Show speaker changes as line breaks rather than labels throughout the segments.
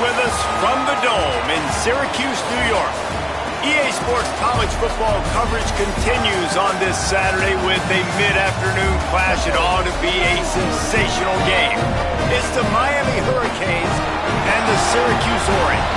with us from the Dome in Syracuse, New York. EA Sports college football coverage continues on this Saturday with a mid-afternoon clash. It ought to be a sensational game. It's the Miami Hurricanes and the Syracuse Orange.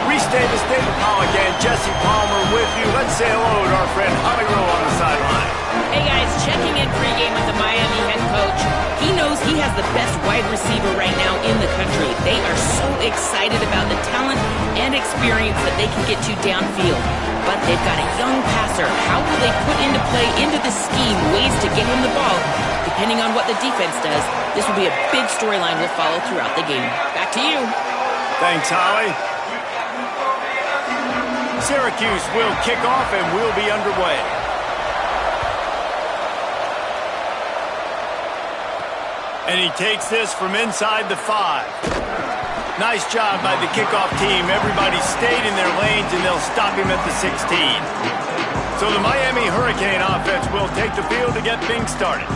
Reese Davis, David Pollack, and Jesse Palmer with you. Let's say hello to our friend Holly Rowe on the sideline.
Hey guys, checking in pregame with the Miami head coach. He knows he has the best wide receiver right now in the country. They are so excited about the talent and experience that they can get to downfield. But they've got a young passer. How will they put into play, into the scheme, ways to get him the ball? Depending on what the defense does, this will be a big storyline we'll follow throughout the game. Back to you.
Thanks, Holly. Syracuse will kick off and we'll be underway. And he takes this from inside the 5. Nice job by the kickoff team. Everybody stayed in their lanes, and they'll stop him at the 16. So the Miami Hurricane offense will take the field to get things started.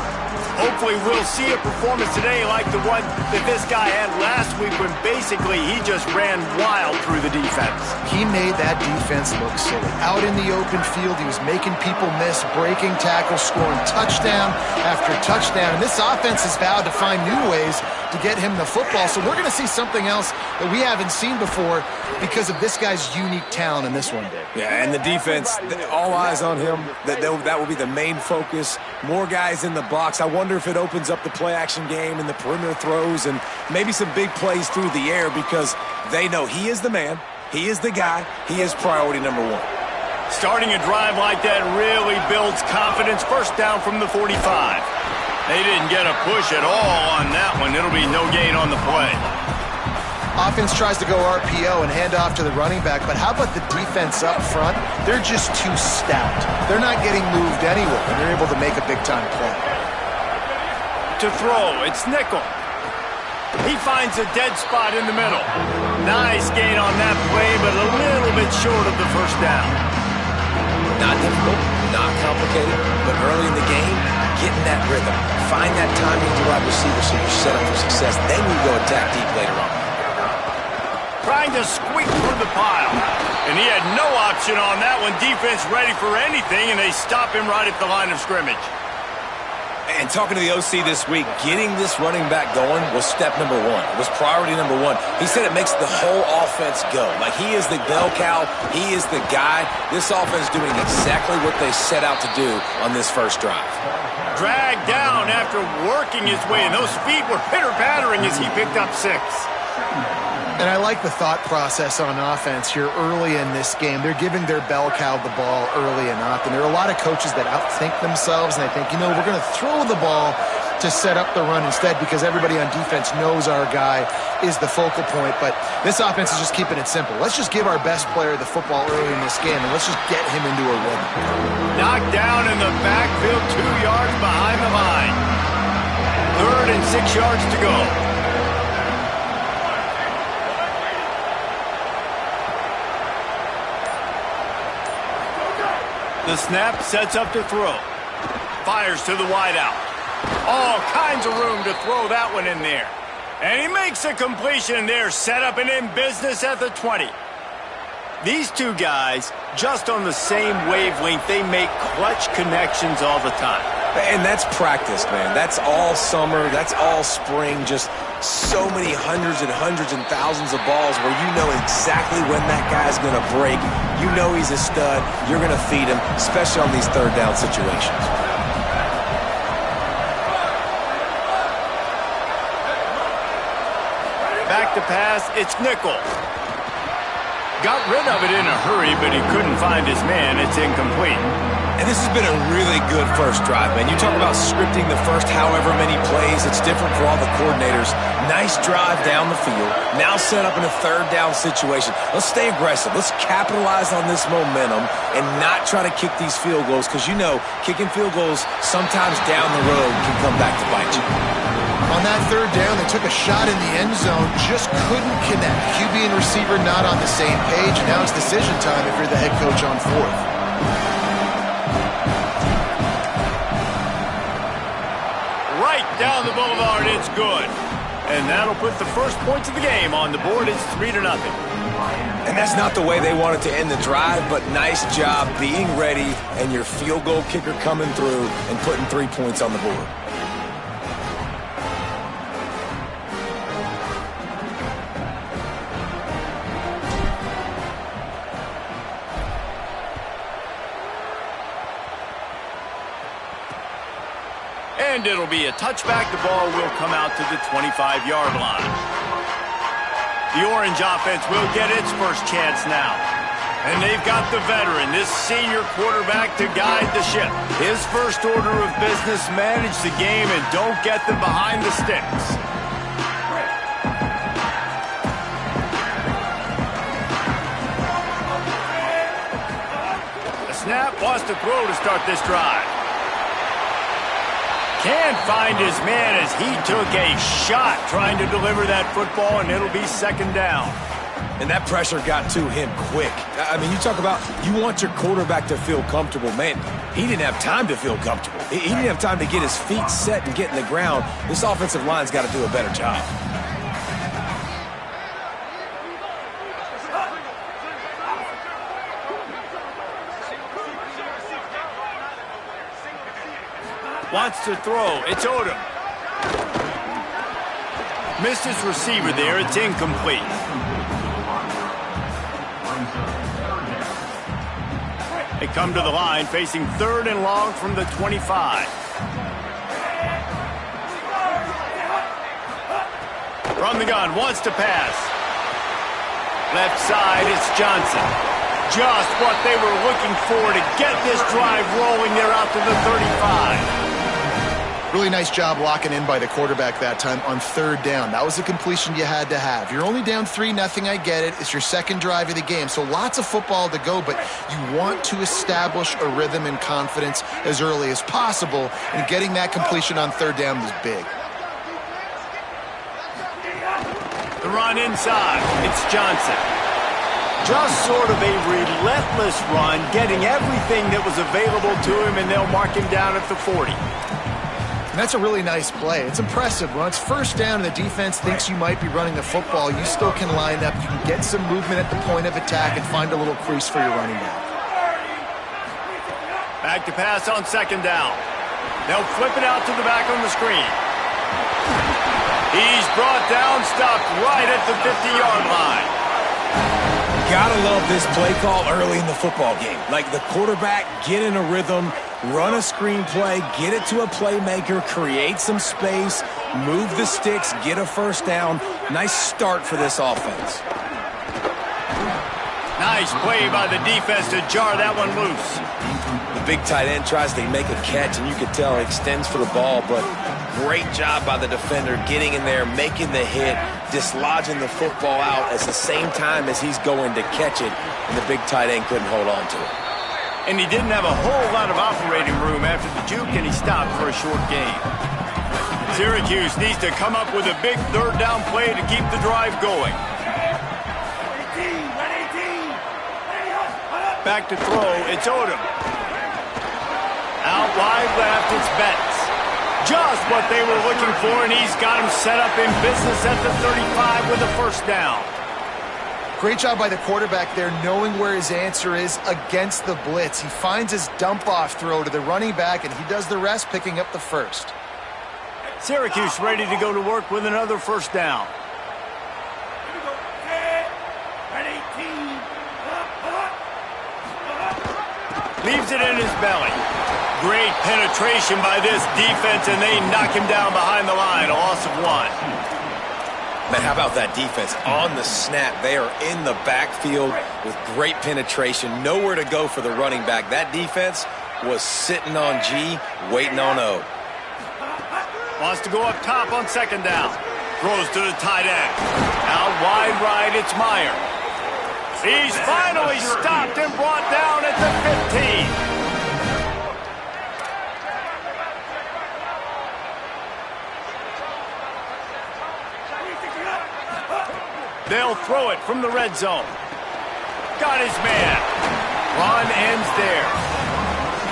Hopefully we'll see a performance today like the one that this guy had last week when basically he just ran wild through the defense.
He made that defense look silly. Out in the open field, he was making people miss, breaking tackles, scoring touchdown after touchdown. And this offense has vowed to find new ways to get him the football. So we're going to see something else that we haven't seen before because of this guy's unique talent in this one, Dave.
Yeah, and the defense, all eyes on him. That will be the main focus. More guys in the box. I wonder if it opens up the play-action game and the perimeter throws and maybe some big plays through the air because they know he is the man, he is the guy, he is priority number 1.
Starting a drive like that really builds confidence. First down from the 45. They didn't get a push at all on that one. It'll be no gain on the play.
Offense tries to go RPO and hand off to the running back, but how about the defense up front? They're just too stout. They're not getting moved anywhere, and they're able to make a big-time play.
To throw, it's Nickel. He finds a dead spot in the middle. Nice gain on that play, but a little bit short of the first down.
Not difficult, not complicated, but early in the game, getting that rhythm. Find that timing to wide receiver so you're set up for success. Then you go attack deep later on.
Trying to squeak through the pile. And he had no option on that one. Defense ready for anything, and they stop him right at the line of scrimmage.
And talking to the OC this week, getting this running back going was step number 1. It was priority number 1. He said it makes the whole offense go. Like, he is the bell cow. He is the guy. This offense doing exactly what they set out to do on this first drive.
Dragged down after working his way, and those feet were pitter-pattering as he picked up 6.
And I like the thought process on offense here early in this game. They're giving their bell cow the ball early and often. There are a lot of coaches that outthink themselves, and they think, you know, we're going to throw the ball to set up the run instead because everybody on defense knows our guy is the focal point. But this offense is just keeping it simple. Let's just give our best player the football early in this game, and let's just get him into a rhythm.
Knocked down in the backfield, 2 yards behind the line. 3rd and 6 yards to go. The snap sets up to throw. Fires to the wideout. All kinds of room to throw that one in there. And he makes a completion there, set up and in business at the 20. These two guys, just on the same wavelength, they make clutch connections all the time.
And that's practice, man. That's all summer. That's all spring. Just so many hundreds and thousands of balls where you know exactly when that guy's going to break. You know he's a stud. You're going to feed him, especially on these third down situations.
Back to pass, it's Nickel. Got rid of it in a hurry, but he couldn't find his man. It's incomplete.
And this has been a really good first drive, man. You talk about scripting the first however many plays. It's different for all the coordinators. Nice drive down the field. Now set up in a third down situation. Let's stay aggressive. Let's capitalize on this momentum and not try to kick these field goals because, you know, kicking field goals sometimes down the road can come back to bite you.
On that third down, they took a shot in the end zone, just couldn't connect. QB and receiver not on the same page. Now it's decision time if you're the head coach on 4th.
Right down the boulevard, it's good. And that'll put the first points of the game on the board. It's 3-0.
And that's not the way they wanted to end the drive, but nice job being ready and your field goal kicker coming through and putting 3 points on the board.
And it'll be a touchback. The ball will come out to the 25-yard line. The Orange offense will get its first chance now. And they've got the veteran, this senior quarterback, to guide the ship. His first order of business, manage the game and don't get them behind the sticks. The snap, wants to throw to start this drive. Can't find his man as he took a shot trying to deliver that football, and it'll be second down.
And that pressure got to him quick. I mean, you talk about you want your quarterback to feel comfortable. Man, he didn't have time to feel comfortable. He didn't have time to get his feet set and get in the ground. This offensive line's got to do a better job.
Wants to throw. It's Odom. Missed his receiver there. It's incomplete. They come to the line facing 3rd and long from the 25. From the gun. Wants to pass. Left side, it's Johnson. Just what they were looking for to get this drive rolling. They're out to the 35.
Really nice job locking in by the quarterback that time on 3rd down. That was a completion you had to have. You're only down 3-0, I get it. It's your second drive of the game, so lots of football to go, but you want to establish a rhythm and confidence as early as possible, and getting that completion on 3rd down was big.
The run inside. It's Johnson. Just sort of a relentless run, getting everything that was available to him, and they'll mark him down at the 40.
And that's a really nice play. It's impressive. When it's 1st down and the defense thinks you might be running the football, you still can line up. You can get some movement at the point of attack and find a little crease for your running back.
Back to pass on 2nd down. They'll flip it out to the back on the screen. He's brought down, stopped right at the 50-yard line.
Gotta love this play call early in the football game. Like the quarterback, get in a rhythm, run a screen play, get it to a playmaker, create some space, move the sticks, get a 1st down. Nice start for this offense.
Nice play by the defense to jar that one loose.
The big tight end tries to make a catch, and you can tell he extends for the ball, but great job by the defender getting in there, making the hit, dislodging the football out at the same time as he's going to catch it, and the big tight end couldn't hold on to it.
And he didn't have a whole lot of operating room after the juke, and he stopped for a short gain. Syracuse needs to come up with a big 3rd down play to keep the drive going. Back to throw, it's Odom. Out wide left, it's Betts. Just what they were looking for, and he's got him set up in business at the 35 with a 1st down.
Great job by the quarterback there, knowing where his answer is against the blitz. He finds his dump-off throw to the running back, and he does the rest, picking up the 1st.
Syracuse ready to go to work with another 1st down. Leaves it in his belly. Great penetration by this defense, and they knock him down behind the line. A loss of 1.
Man, how about that defense? On the snap, they are in the backfield with great penetration. Nowhere to go for the running back. That defense was sitting on G, waiting on O.
Wants to go up top on 2nd down. Throws to the tight end. Out wide right, it's Meyer. He's finally stopped and brought down at the 15. They'll throw it from the red zone. Got his man. Run ends there.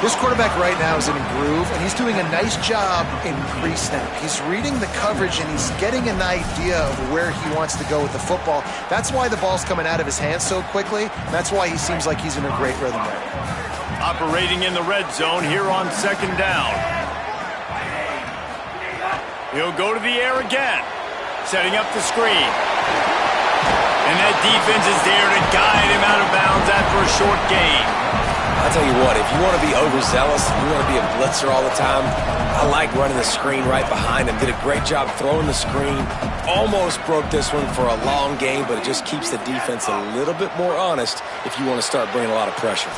This quarterback right now is in a groove, and he's doing a nice job in pre-snap. He's reading the coverage, and he's getting an idea of where he wants to go with the football. That's why the ball's coming out of his hands so quickly, and that's why he seems like he's in a great rhythm right now.
Operating in the red zone here on 2nd down. He'll go to the air again, setting up the screen. And that defense is there to guide him out of bounds after a short gain.
I'll tell you what, if you want to be overzealous and you want to be a blitzer all the time, I like running the screen right behind him. Did a great job throwing the screen. Almost broke this one for a long game, but it just keeps the defense a little bit more honest if you want to start bringing a lot of pressure.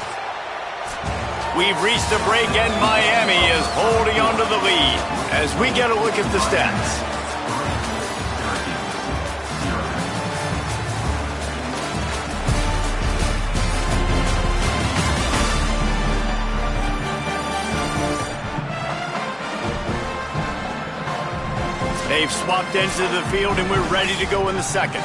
We've reached the break, and Miami is holding on to the lead as we get a look at the stats. They've swapped into the field, and we're ready to go in the second.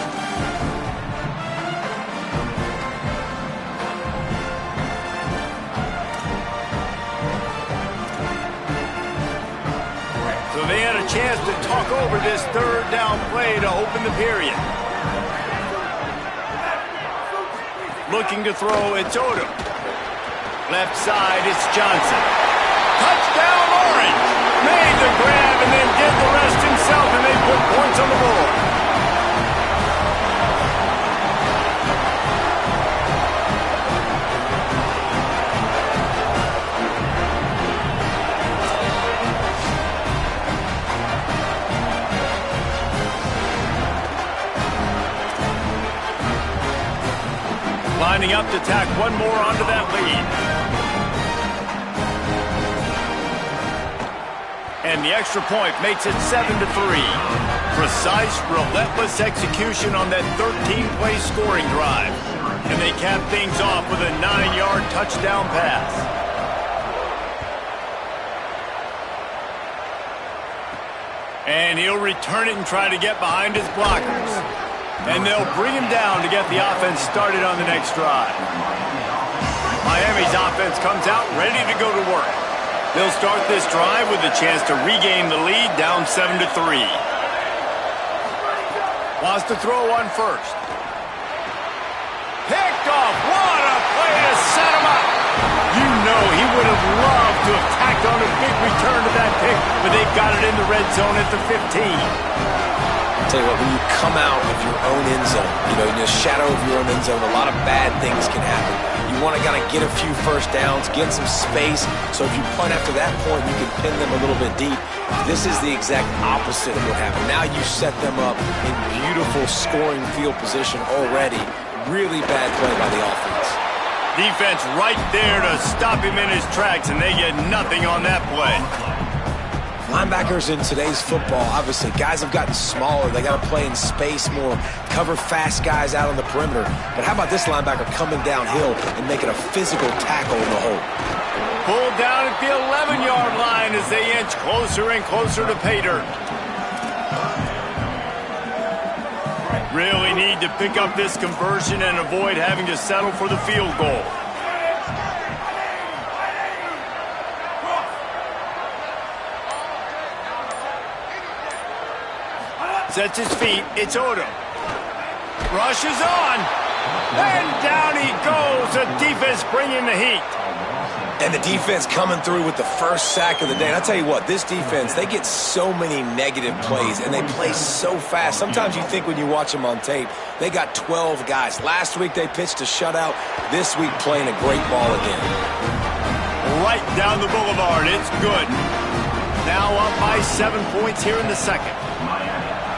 So they had a chance to talk over this 3rd down play to open the period. Looking to throw, it's Odom. Left side, it's Johnson. Touchdown, Orange! Made the grab and then did the rest himself, and they put points on the board. Lining up to tack one more onto that lead. And the extra point makes it 7-3. Precise, relentless execution on that 13-play scoring drive. And they cap things off with a 9-yard touchdown pass. And he'll return it and try to get behind his blockers. And they'll bring him down to get the offense started on the next drive. Miami's offense comes out ready to go to work. They'll start this drive with a chance to regain the lead, down 7-3. Wants to throw on first. Picked off. What a play to set him up. You know he would have loved to have tacked on a big return to that pick, but they've got it in the red zone at the 15.
I'll tell you what, when you come out of your own end zone, in the shadow of your own end zone, a lot of bad things can happen. You want to kind of get a few first downs, get some space, so if you punt after that point, you can pin them a little bit deep. This is the exact opposite of what happened. Now you set them up in beautiful scoring field position already. Really bad play by the offense.
Defense right there to stop him in his tracks, and they get nothing on that play.
Linebackers in today's football, obviously, guys have gotten smaller. They got to play in space more, cover fast guys out on the perimeter. But how about this linebacker coming downhill and making a physical tackle in the hole?
Pulled down at the 11-yard line as they inch closer and closer to pay dirt. Really need to pick up this conversion and avoid having to settle for the field goal. Sets his feet. It's Odom. Rushes on. And down he goes. The defense bringing the heat.
And the defense coming through with the first sack of the day. And I'll tell you what, this defense, they get so many negative plays, and they play so fast. Sometimes you think when you watch them on tape, they got 12 guys. Last week they pitched a shutout. This week playing a great ball again.
Right down the boulevard. It's good. Now up by 7 points here in the second.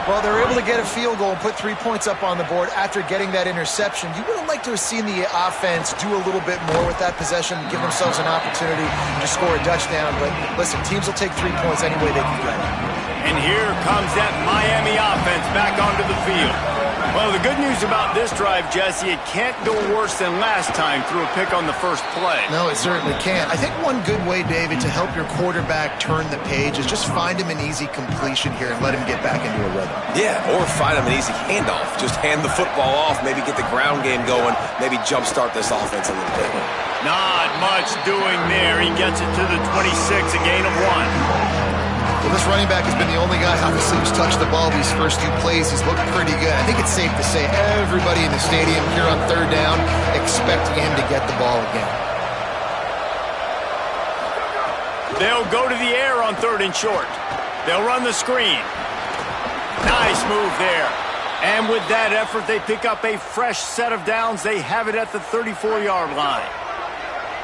Well, they're able to get a field goal and put 3 points up on the board after getting that interception. You would have liked to have seen the offense do a little bit more with that possession, give themselves an opportunity to score a touchdown. But listen, teams will take 3 points any way they can get it.
And here comes that Miami offense back onto the field. Well, the good news about this drive, Jesse, it can't go worse than last time through a pick on the first play.
No, it certainly can't. I think one good way, David, to help your quarterback turn the page is just find him an easy completion here and let him get back into a rhythm.
Yeah, or find him an easy handoff. Just hand the football off, maybe get the ground game going, maybe jumpstart this offense a little bit.
Not much doing there. He gets it to the 26, a gain of 1.
Well, this running back has been the only guy, obviously, who's touched the ball these first 2 plays. He's looked pretty good. I think it's safe to say everybody in the stadium here on 3rd down expecting him to get the ball again.
They'll go to the air on 3rd and short. They'll run the screen. Nice move there. And with that effort, they pick up a fresh set of downs. They have it at the 34-yard line.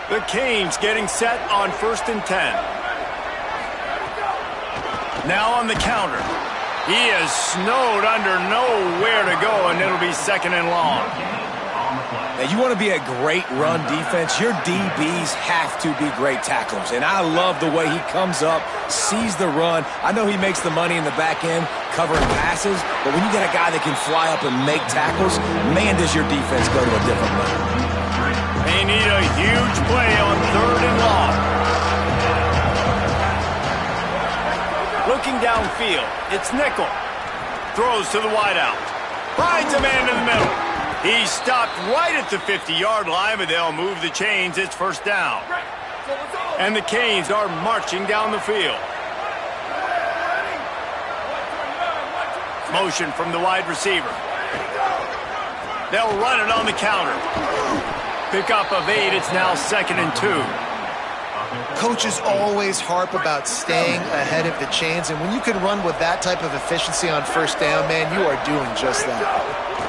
The Canes getting set on 1st and 10. Now on the counter. He is snowed under, nowhere to go, and it'll be 2nd and long.
Now, you want to be a great run defense, your DBs have to be great tacklers. And I love the way he comes up, sees the run. I know he makes the money in the back end covering passes, but when you got a guy that can fly up and make tackles, man, does your defense go to a different level.
They need a huge play on 3rd and long. Looking downfield, it's Nickel. Throws to the wideout. Finds a man in the middle. He stopped right at the 50-yard line, but they'll move the chains. It's 1st down. And the Canes are marching down the field. Motion from the wide receiver. They'll run it on the counter. Pickup of 8. It's now 2nd and 2.
Coaches always harp about staying ahead of the chains, and when you can run with that type of efficiency on 1st down, man, you are doing just that.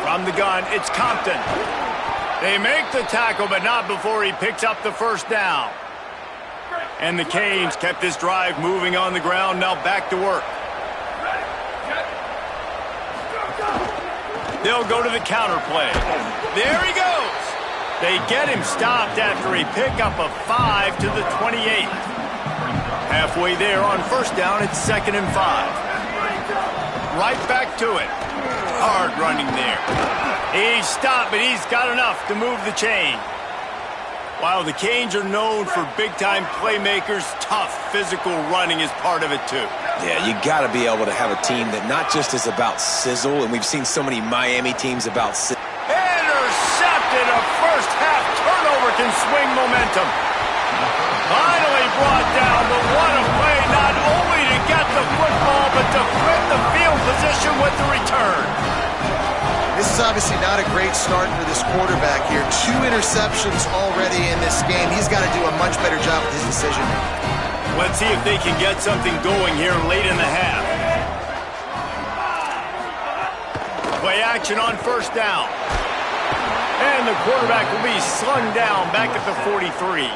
From the gun, it's Compton. They make the tackle, but not before he picks up the 1st down. And the Canes kept this drive moving on the ground, now back to work. They'll go to the counter play. There he goes. They get him stopped after a pickup of 5 to the 28. Halfway there on 1st down, it's 2nd and 5. Right back to it. Hard running there. He's stopped, but he's got enough to move the chain. While the Canes are known for big-time playmakers, tough physical running is part of it too.
Yeah, you got to be able to have a team that not just is about sizzle, and we've seen so many Miami teams about sizzle.
Intercepted. A first-half turnover can swing momentum. Finally brought down, but what a play, not only to get the football, but to flip the field position with the return.
This is obviously not a great start for this quarterback here. 2 interceptions already in this game. He's got to do a much better job with his decision making.
Let's see if they can get something going here late in the half. Play action on 1st down. And the quarterback will be slung down back at the 43.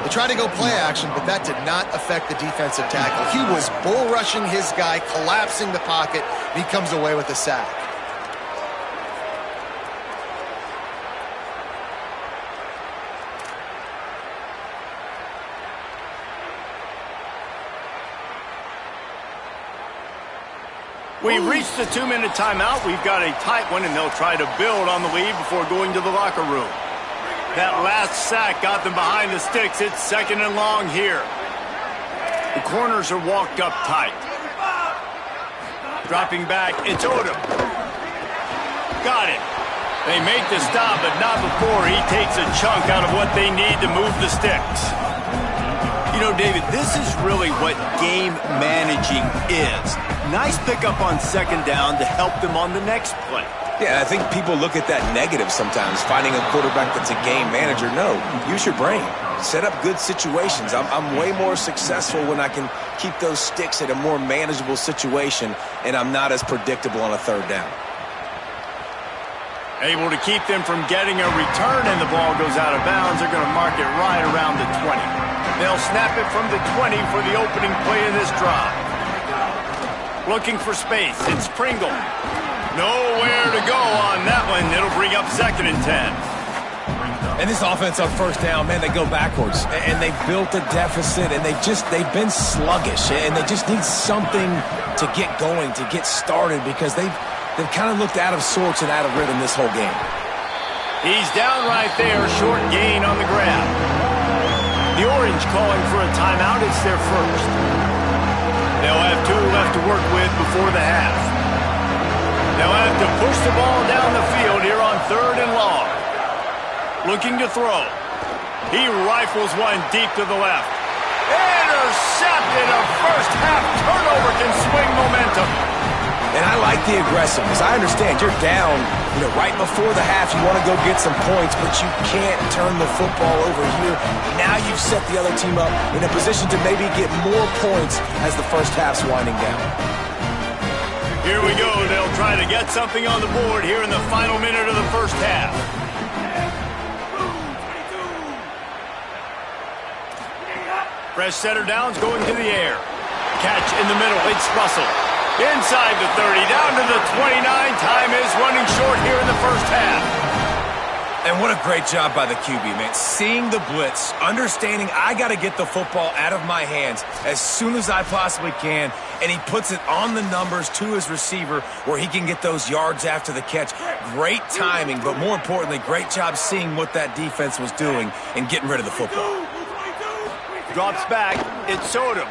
They tried to go play action, but that did not affect the defensive tackle. He was bull rushing his guy, collapsing the pocket, and he comes away with a sack.
We've reached the 2-minute timeout. We've got a tight one, and they'll try to build on the lead before going to the locker room. That last sack got them behind the sticks. It's 2nd and long here. The corners are walked up tight. Dropping back, it's Odom. Got it. They make the stop, but not before he takes a chunk out of what they need to move the sticks. You know, David, this is really what game managing is. Nice pickup on 2nd down to help them on the next play.
Yeah, I think people look at that negative sometimes, finding a quarterback that's a game manager. No, use your brain. Set up good situations. I'm way more successful when I can keep those sticks at a more manageable situation, and I'm not as predictable on a 3rd down.
Able to keep them from getting a return, and the ball goes out of bounds. They're going to mark it right around the 20. They'll snap it from the 20 for the opening play of this drive. Looking for space. It's Pringle. Nowhere to go on that one. It'll bring up 2nd and 10.
And this offense on 1st down, man, they go backwards. And they built a deficit, and they've been sluggish. And they just need something to get going, to get started, because they've kind of looked out of sorts and out of rhythm this whole game.
He's down right there. Short gain on the grab. The Orange calling for a timeout. It's their first. They'll have 2 left to work with before the half. They'll have to push the ball down the field here on 3rd and long. Looking to throw. He rifles one deep to the left. Intercepted. A first-half turnover can swing momentum.
And I like the aggressiveness. I understand you're down, right before the half. You want to go get some points, but you can't turn the football over here. Now you've set the other team up in a position to maybe get more points as the first half's winding down.
Here we go. They'll try to get something on the board here in the final minute of the first half. Fresh setter downs going to the air. Catch in the middle. It's Russell. Inside the 30, down to the 29. Time is running short here in the first half.
And what a great job by the QB, man. Seeing the blitz, understanding I got to get the football out of my hands as soon as I possibly can, and he puts it on the numbers to his receiver where he can get those yards after the catch. Great timing, but more importantly, great job seeing what that defense was doing and getting rid of the football.
Drops back. It's Sodom.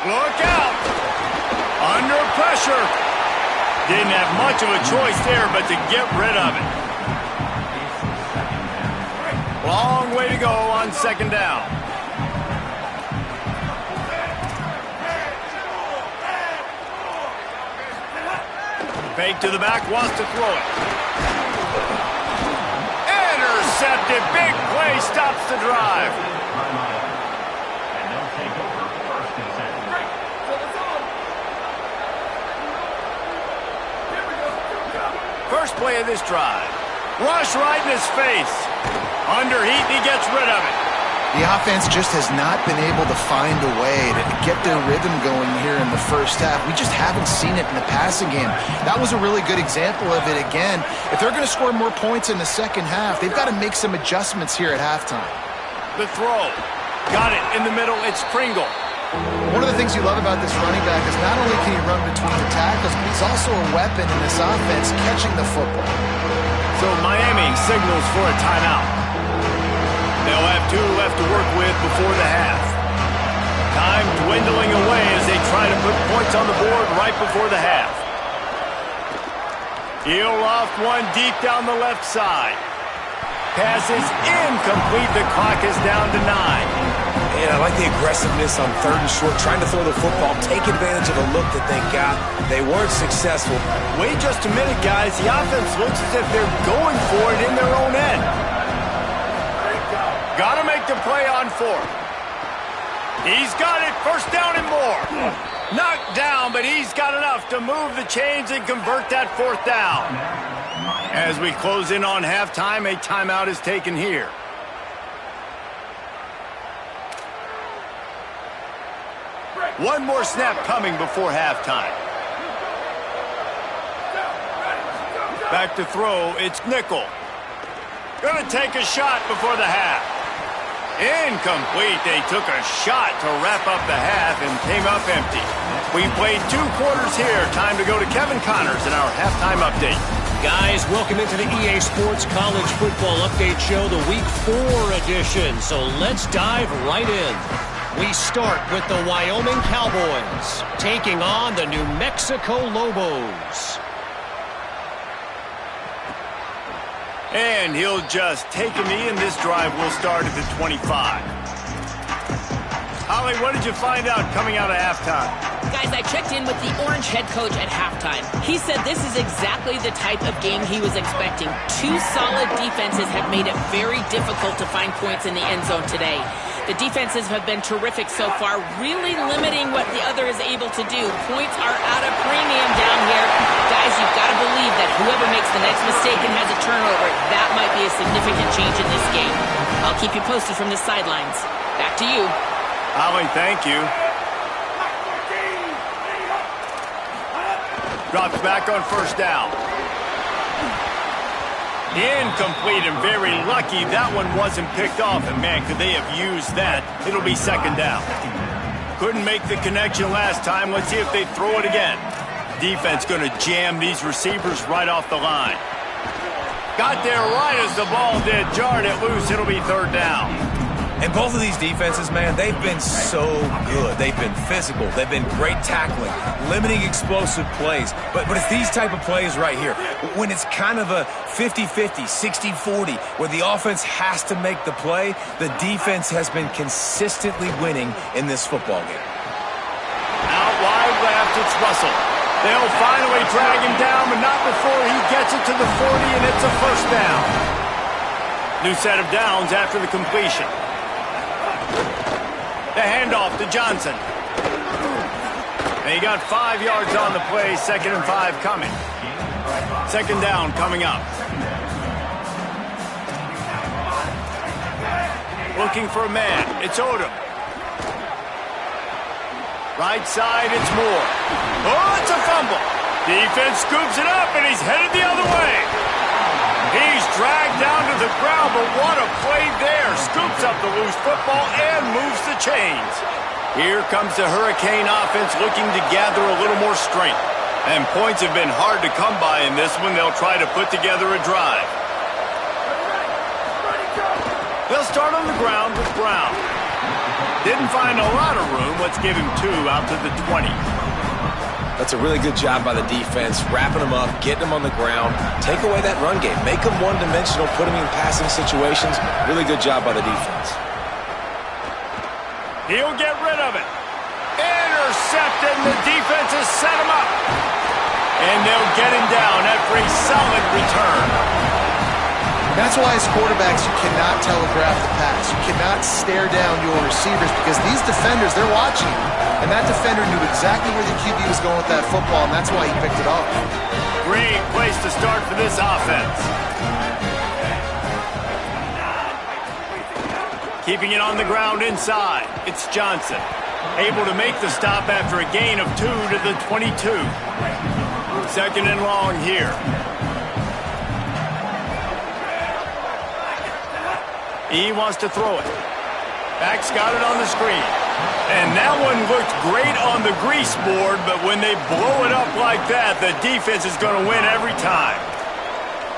Look out. Under pressure. Didn't have much of a choice there but to get rid of it. Long way to go on second down. Fake to the back, wants to throw it. Intercepted. Big play stops the drive. First play of this drive. Rush right in his face. Under heat, he gets rid of it.
The offense just has not been able to find a way to get their rhythm going here in the first half. We just haven't seen it in the passing game. That was a really good example of it again. If they're going to score more points in the second half, they've got to make some adjustments here at halftime.
The throw. Got it in the middle. It's Pringle.
One of the things you love about this running back is not only can he run between the tackles, but he's also a weapon in this offense catching the football.
So Miami signals for a timeout. They'll have 2 left to work with before the half. Time dwindling away as they try to put points on the board right before the half. He'll loft one deep down the left side. Pass is incomplete. The clock is down to 9.
And I like the aggressiveness on third and short, trying to throw the football, take advantage of the look that they got. They weren't successful.
Wait just a minute, guys. The offense looks as if they're going for it in their own end. Got to make the play on 4th. He's got it. First down and more. Knocked down, but he's got enough to move the chains and convert that 4th down. As we close in on halftime, a timeout is taken here. One more snap coming before halftime. Back to throw, it's Nickel. Gonna take a shot before the half. Incomplete. They took a shot to wrap up the half and came up empty. We played 2 quarters here. Time to go to Kevin Connors in our halftime update.
Guys, welcome into the EA Sports College Football Update Show, the Week 4 edition. So let's dive right in. We start with the Wyoming Cowboys taking on the New Mexico Lobos.
And he'll just take a knee, and this drive will start at the 25. Holly, what did you find out coming out of halftime?
Guys, I checked in with the Orange head coach at halftime. He said this is exactly the type of game he was expecting. 2 solid defenses have made it very difficult to find points in the end zone today. The defenses have been terrific so far, really limiting what the other is able to do. Points are at a premium down here. Guys, you've got to believe that whoever makes the next mistake and has a turnover, that might be a significant change in this game. I'll keep you posted from the sidelines. Back to you.
Holly, thank you. Drops back on first down. Incomplete, and very lucky that one wasn't picked off. And man, could they have used that. It'll be second down. Couldn't make the connection last time. Let's see if they throw it again. Defense going to jam these receivers right off the line. Got there right as the ball did. Jarred it loose. It'll be third down.
And both of these defenses, man, they've been so good. They've been physical. They've been great tackling, limiting explosive plays. But it's these type of plays right here, when it's kind of a 50-50, 60-40, where the offense has to make the play, the defense has been consistently winning in this football game.
Out wide left, it's Russell. They'll finally drag him down, but not before he gets it to the 40, and it's a first down. New set of downs after the completion. The handoff to Johnson. And he got 5 yards on the play, 2nd and 5 coming. Second down coming up. Looking for a man. It's Odom. Right side, it's Moore. Oh, it's a fumble. Defense scoops it up, and he's headed the other way. He's dragged down to the ground, but what a play there. Scoops up the loose football and moves the chains. Here comes the Hurricane offense looking to gather a little more strength. And points have been hard to come by in this one. They'll try to put together a drive. They'll start on the ground with Brown. Didn't find a lot of room. Let's give him 2 out to the 20.
That's a really good job by the defense, wrapping them up, getting them on the ground, take away that run game, make them one-dimensional, put them in passing situations. Really good job by the defense.
He'll get rid of it. Intercepted, and the defense has set him up. And they'll get him down after a solid return.
That's why as quarterbacks you cannot telegraph the pass. You cannot stare down your receivers because these defenders, they're watching you. And that defender knew exactly where the QB was going with that football, and that's why he picked it off.
Great place to start for this offense. Keeping it on the ground inside. It's Johnson. Able to make the stop after a gain of 2 to the 22. 2nd and long here. He wants to throw it. Back's got it on the screen. And that one looked great on the grease board, but when they blow it up like that, the defense is going to win every time.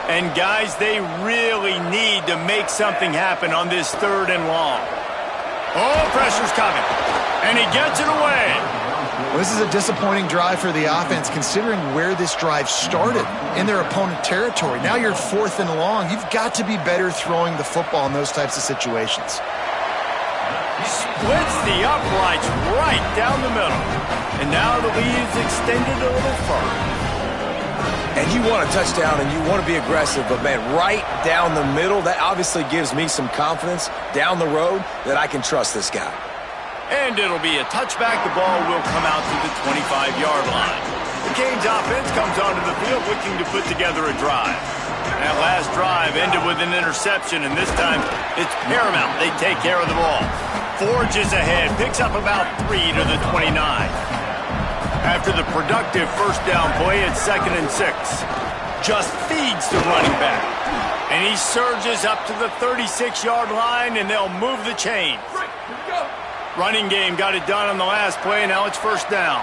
And guys, they really need to make something happen on this 3rd and long. Oh, pressure's coming. And he gets it away.
Well, this is a disappointing drive for the offense considering where this drive started, in their opponent territory. Now you're 4th and long. You've got to be better throwing the football in those types of situations.
Splits the uprights right down the middle. And now the lead's extended a little further.
And you want a touchdown and you want to be aggressive, but man, right down the middle, that obviously gives me some confidence down the road that I can trust this guy.
And it'll be a touchback. The ball will come out to the 25-yard line. The Canes offense comes onto the field looking to put together a drive. That last drive ended with an interception, and this time it's paramount they take care of the ball. Forges ahead, picks up about 3 to the 29. After the productive first down play, it's 2nd and 6. Just feeds the running back. And he surges up to the 36-yard line, and they'll move the chain. Running game got it done on the last play, now it's 1st down.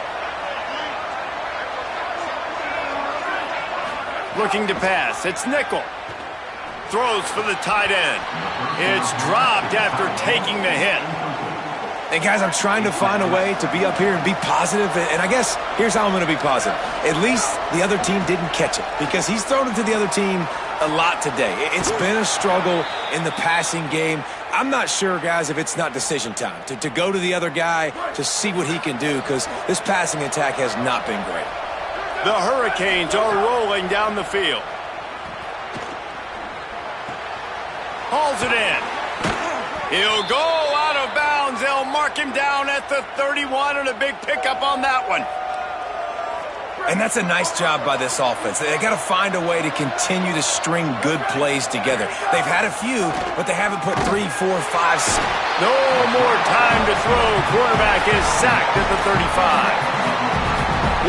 Looking to pass, it's Nickel. Throws for the tight end. It's dropped after taking the hit.
And guys, I'm trying to find a way to be up here and be positive, and I guess here's how I'm going to be positive. At least the other team didn't catch it, because he's thrown it to the other team a lot today. It's been a struggle in the passing game. I'm not sure, guys, if it's not decision time to go to the other guy to see what he can do, because this passing attack has not been great.
The Hurricanes are rolling down the field. Hauls it in. He'll go out of bounds. They'll mark him down at the 31, and a big pickup on that one.
And that's a nice job by this offense. They got to find a way to continue to string good plays together. They've had a few, but they haven't put 3, 4, 5.
No more time to throw. Quarterback is sacked at the 35.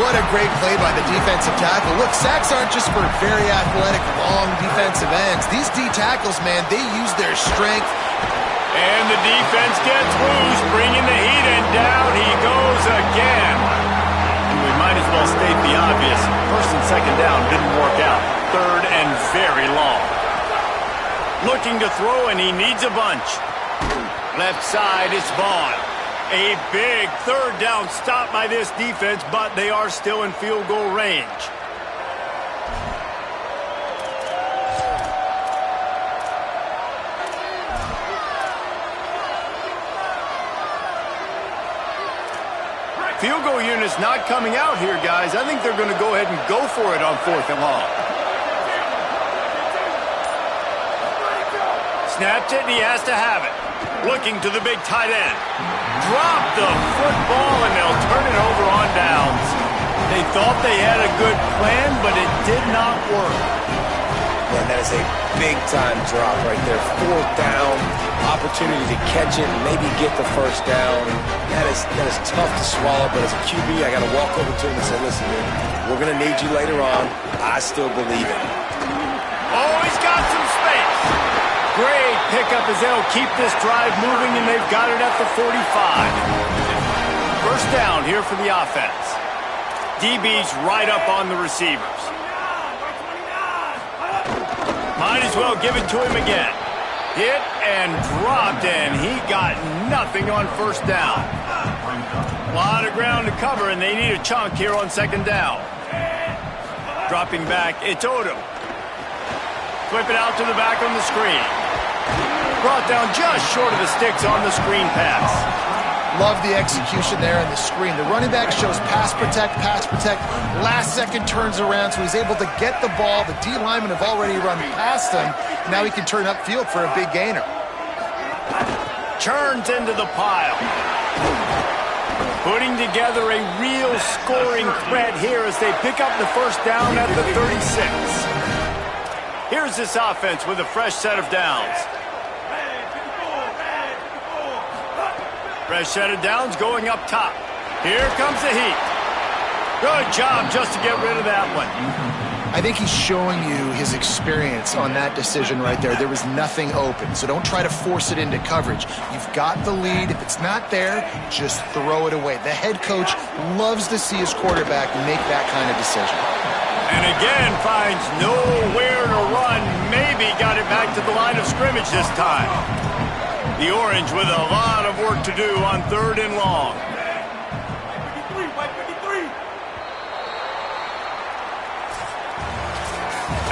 What a great play by the defensive tackle. Look, sacks aren't just for very athletic, long defensive ends. These D tackles, man, they use their strength.
And the defense gets loose, bringing the heat, and down he goes again. And we might as well state the obvious. 1st and 2nd down didn't work out. 3rd and very long. Looking to throw, and he needs a bunch. Left side, it's Vaughn. A big third down stop by this defense, but they are still in field goal range. Field goal unit's not coming out here, guys. I think they're going to go ahead and go for it on 4th and long. Snapped it, and he has to have it. Looking to the big tight end. Drop the football, and they'll turn it over on downs. They thought they had a good plan, but it did not work.
And that is a big-time drop right there. 4th down, opportunity to catch it, maybe get the first down. That is tough to swallow, but as a QB, I got to walk over to him and say, listen, man, we're going to need you later on. I still believe it.
Oh, he's got some space. Great pickup as they'll keep this drive moving, and they've got it at the 45. First down here for the offense. DB's right up on the receivers. Might as well give it to him again. Hit and dropped, and he got nothing on first down. A lot of ground to cover, and they need a chunk here on 2nd down. Dropping back, it's Odom. Flip it out to the back on the screen. Brought down just short of the sticks on the screen pass.
Love the execution there in the screen. The running back shows pass protect. Last second turns around, so he's able to get the ball. The D linemen have already run past him. Now he can turn upfield for a big gainer.
Turns into the pile. Putting together a real scoring threat here as they pick up the first down at the 36. Here's this offense with a fresh set of downs. Fresh set of downs going up top. Here comes the heat. Good job just to get rid of that one.
I think he's showing you his experience on that decision right there. There was nothing open, so don't try to force it into coverage. You've got the lead. If it's not there, just throw it away. The head coach loves to see his quarterback make that kind of decision.
And again, finds nowhere to run. Maybe got it back to the line of scrimmage this time. The Orange with a lot of work to do on 3rd and long.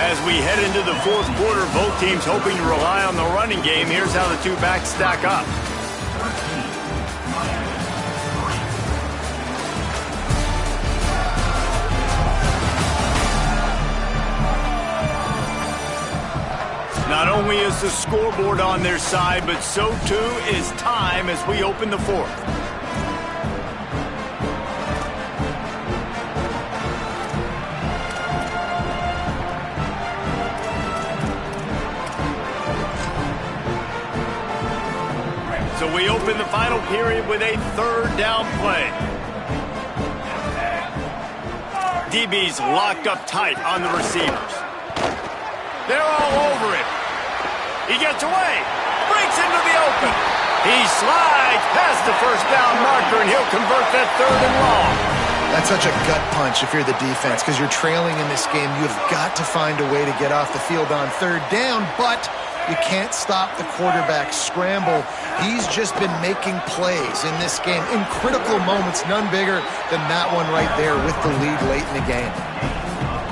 As we head into the 4th quarter, both teams hoping to rely on the running game. Here's how the two backs stack up. Not only is the scoreboard on their side, but so too is time as we open the 4th. So we open the final period with a 3rd down play. DB's locked up tight on the receivers. They're all over him. He gets away, breaks into the open. He slides past the first down marker, and he'll convert that 3rd and long.
That's such a gut punch if you're the defense, because you're trailing in this game. You've got to find a way to get off the field on 3rd down, but you can't stop the quarterback scramble. He's just been making plays in this game in critical moments, none bigger than that one right there with the lead late in the game.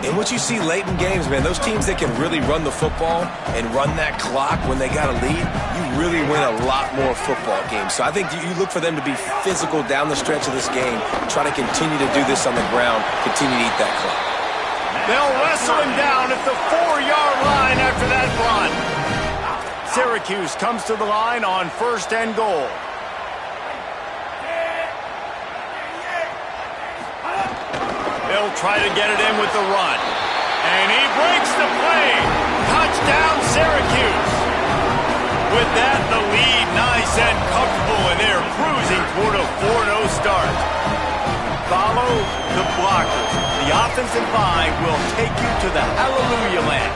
And what you see late in games, man, those teams that can really run the football and run that clock when they got a lead, you really win a lot more football games. So I think you look for them to be physical down the stretch of this game, try to continue to do this on the ground, continue to eat that clock.
They'll wrestle him down at the 4-yard line after that run. Syracuse comes to the line on 1st and goal. They'll try to get it in with the run. And he breaks the play. Touchdown, Syracuse. With that, the lead nice and comfortable, and they're cruising toward a 4-0 start. Follow the blockers. The offensive line will take you to the hallelujah land.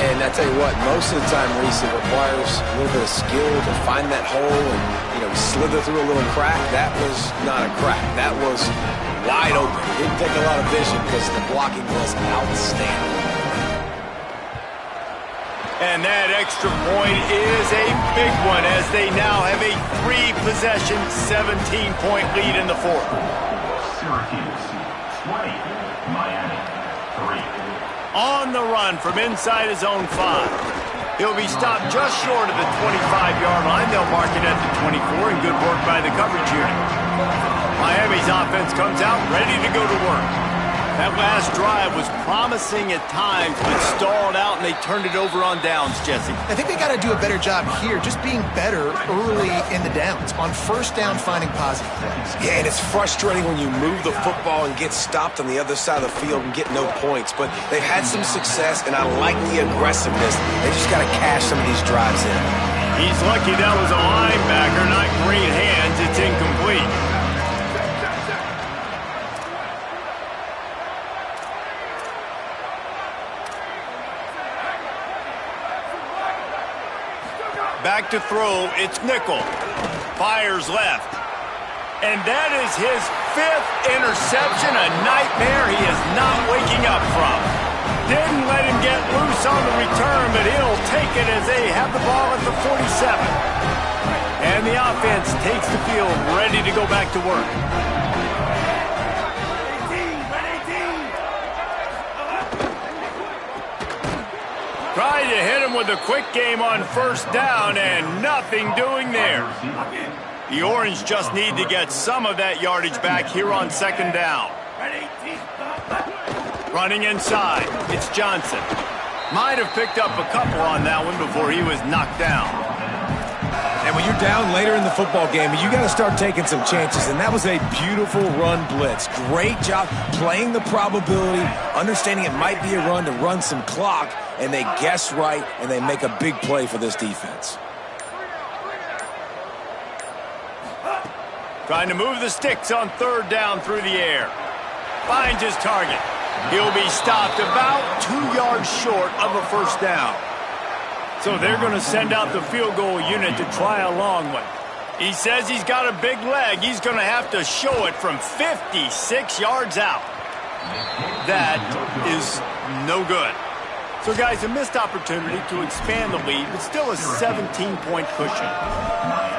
And I tell you what, most of the time, Reese, it requires a little bit of skill to find that hole and, slither through a little crack. That was not a crack. That was wide open. It didn't take a lot of vision because the blocking was outstanding.
And that extra point is a big one as they now have a 3-possession, 17-point lead in the fourth.
Syracuse 20, Miami 3.
On the run from inside his own 5. He'll be stopped just short of the 25-yard line. They'll mark it at the 24, and good work by the coverage unit. Miami's offense comes out ready to go to work. That last drive was promising at times, but stalled out, and they turned it over on downs, Jesse.
I think they got to do a better job here, just being better early in the downs. On first down, finding positive plays.
Yeah, and it's frustrating when you move the football and get stopped on the other side of the field and get no points. But they've had some success, and I like the aggressiveness. They just got to cash some of these drives in.
He's lucky that was a linebacker, not great hands. It's incomplete. Back to throw, it's Nickel. Fires left. And that is his 5th interception, a nightmare he is not waking up from. Didn't let him get loose on the return, but he'll take it as they have the ball at the 47. And the offense takes the field, ready to go back to work. Tried to hit him with a quick game on first down, and nothing doing there. The Orange just need to get some of that yardage back here on second down. Running inside, it's Johnson. Might have picked up a couple on that one before he was knocked down.
And when you're down later in the football game, you got to start taking some chances, and that was a beautiful run blitz. Great job playing the probability, understanding it might be a run to run some clock, and they guess right, and they make a big play for this defense.
Trying to move the sticks on third down through the air. Finds his target. He'll be stopped about 2 yards short of a first down. So they're going to send out the field goal unit to try a long one. He says he's got a big leg. He's going to have to show it from 56 yards out. That is no good. So, guys, a missed opportunity to expand the lead, but still a 17-point cushion.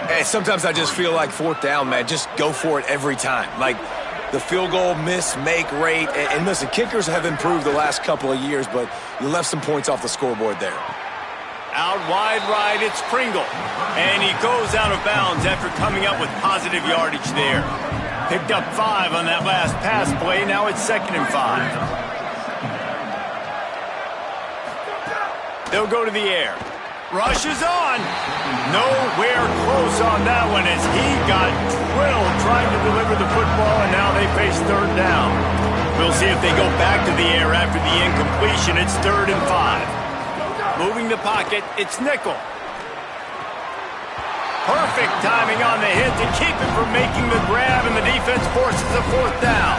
Hey, sometimes I just feel like fourth down, man. Just go for it every time. Like the field goal miss-make rate. And listen, kickers have improved the last couple of years, but you left some points off the scoreboard there.
Out wide right, it's Pringle. And he goes out of bounds after coming up with positive yardage there. Picked up 5 on that last pass play. Now it's 2nd and 5. They'll go to the air. Rushes on. Nowhere close on that one as he got drilled trying to deliver the football, and now they face third down. We'll see if they go back to the air after the incompletion. It's 3rd and 5. Moving the pocket, it's Nickel. Perfect timing on the hit to keep him from making the grab, and the defense forces a 4th down.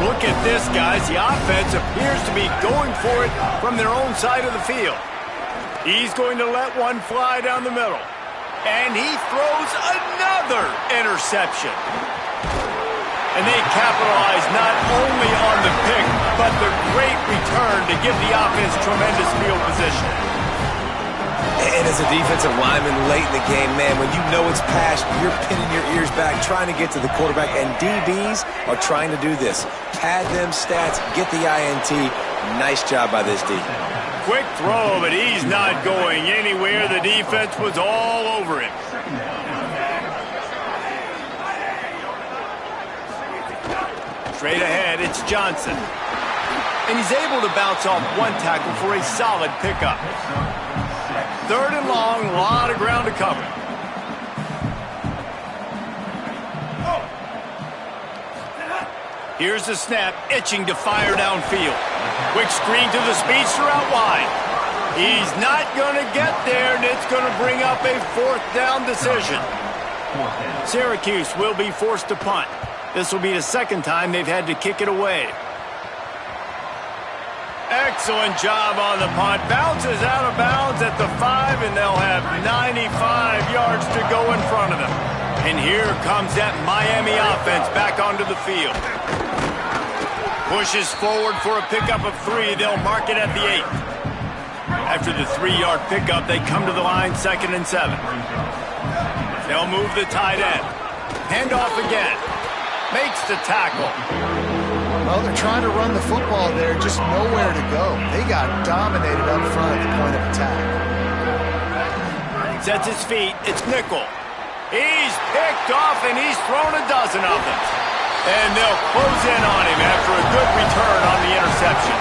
Look at this, guys. The offense appears to be going for it from their own side of the field. He's going to let one fly down the middle. And he throws another interception. And they capitalize not only on the pick, but the great return to give the offense tremendous field position.
And as a defensive lineman late in the game, man, when you know it's past, you're pinning your ears back, trying to get to the quarterback, and DBs are trying to do this. Pad them stats, get the INT. Nice job by this D.
Quick throw, but he's not going anywhere. The defense was all over him. Straight ahead, it's Johnson. And he's able to bounce off one tackle for a solid pickup. 3rd and long, a lot of ground to cover. Here's the snap, itching to fire downfield. Quick screen to the speedster out wide. He's not going to get there, and it's going to bring up a 4th down decision. Syracuse will be forced to punt. This will be the 2nd time they've had to kick it away. Excellent job on the punt. Bounces out of bounds at the 5, and they'll have 95 yards to go in front of them. And here comes that Miami offense back onto the field. Pushes forward for a pickup of 3. They'll mark it at the 8. After the 3-yard pickup, they come to the line 2nd and 7. They'll move the tight end. Handoff again. Makes the tackle.
Well, they're trying to run the football there, just nowhere to go. They got dominated up front at the point of attack.
Sets his feet. It's nickel. He's picked off, and he's thrown a dozen of them. And they'll close in on him after a good return on the interception.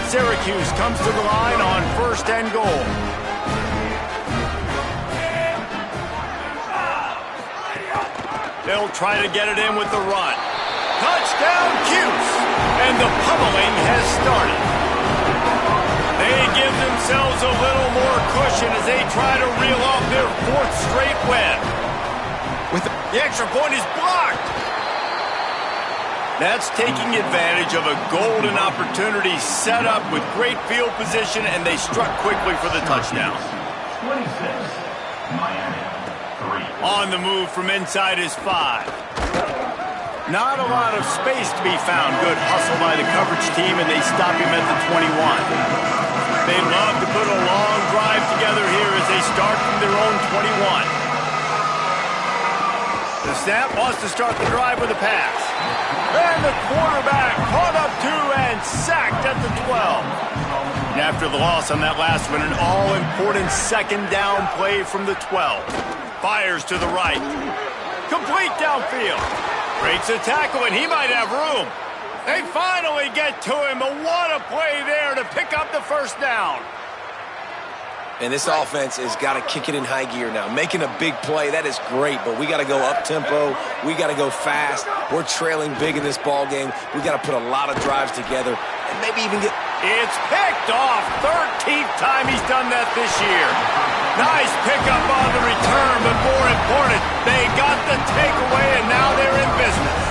Syracuse comes to the line on 1st and goal. They'll try to get it in with the run. Touchdown, Cuse! And the pummeling has started. They give themselves a little more cushion as they try to reel off their 4th straight win. The extra point is blocked. That's taking advantage of a golden opportunity set up with great field position, and they struck quickly for the touchdown.
26, Miami, 3.
On the move from inside his 5. Not a lot of space to be found. Good hustle by the coverage team, and they stop him at the 21. They love to put a long drive together here as they start from their own 21. The snap wants to start the drive with a pass. And the quarterback caught up to and sacked at the 12. And after the loss on that last one, an all-important 2nd down play from the 12. Fires to the right. Complete downfield. Breaks a tackle, and he might have room. They finally get to him, but what a play there to pick up the 1st down.
And this offense has got to kick it in high gear now. Making a big play, that is great, but we got to go up-tempo. We got to go fast. We're trailing big in this ball game. We got to put a lot of drives together and maybe even get...
It's picked off. 13th time he's done that this year. Nice pickup on the return, but more important, they got the takeaway, and now they're in business.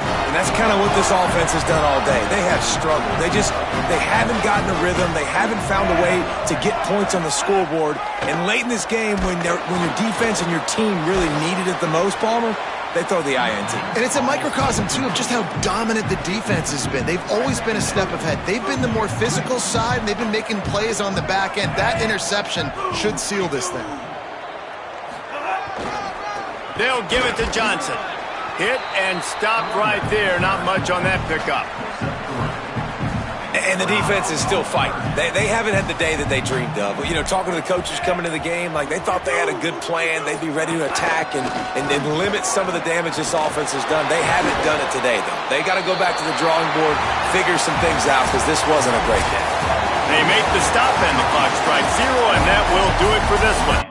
And that's kind of what this offense has done all day. They have struggled. They haven't gotten a rhythm. They haven't found a way to get points on the scoreboard. And late in this game, when your defense and your team really needed it the most, Palmer, they throw the INT.
And it's a microcosm, too, of just how dominant the defense has been. They've always been a step ahead. They've been the more physical side, and they've been making plays on the back end. That interception should seal this thing.
They'll give it to Johnson. Hit and stopped right there. Not much on that pickup.
And the defense is still fighting. They haven't had the day that they dreamed of. You know, talking to the coaches coming to the game, like they thought they had a good plan. They'd be ready to attack and limit some of the damage this offense has done. They haven't done it today, though. They got to go back to the drawing board, figure some things out, because this wasn't a great day.
They make the stop and the clock strikes 0, and that will do it for this one.